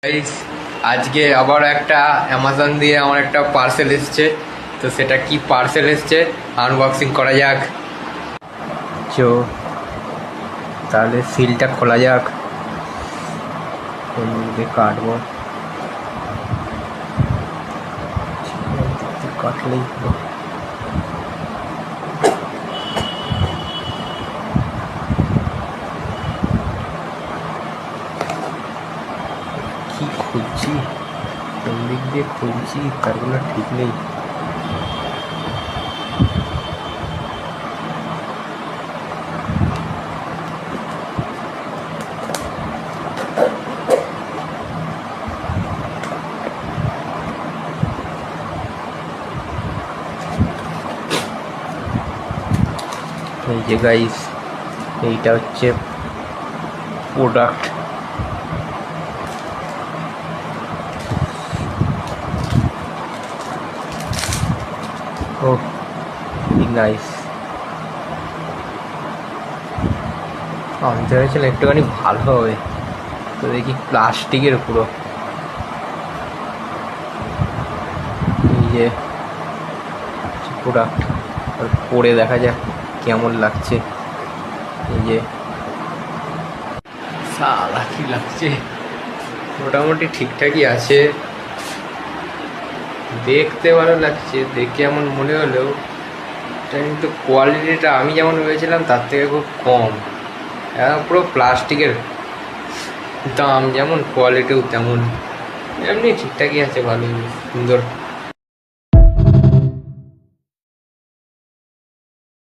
Guys, আজকে আবার একটা অ্যামাজন দিয়ে আমার একটা পার্সেল এসছে। তো সেটা কি পার্সেল এসছে আনবক্সিং করা যাক। চো তাহলে সিলটা খোলা যাক। কোন দিকে কাটবো? কাটলেই হলো। কি খুঁজছি, কোন দিক দিয়ে খুঁজছি তার কোনো ঠিক নেই। এই যে গাইস, এইটা হচ্ছে প্রোডাক্ট। ও নাইস। আমি তো ভেবেছিলাম একটুখানি ভালো হবে, তো দেখি প্লাস্টিকের পুরো। এই যে প্রোডাক্ট, আর পরে দেখা যাক কেমন লাগছে। এই যে সালা কি লাগছে, মোটামুটি ঠিকঠাকই আছে, দেখতে ভালো লাগছে। দেখে এমন মনে হলেও এটা কিন্তু কোয়ালিটিটা আমি যেমন ভেবেছিলাম তার থেকে খুব কম। পুরো প্লাস্টিকের, দাম যেমন কোয়ালিটিও তেমন, এমনি ঠিকঠাকই আছে, ভালো সুন্দর।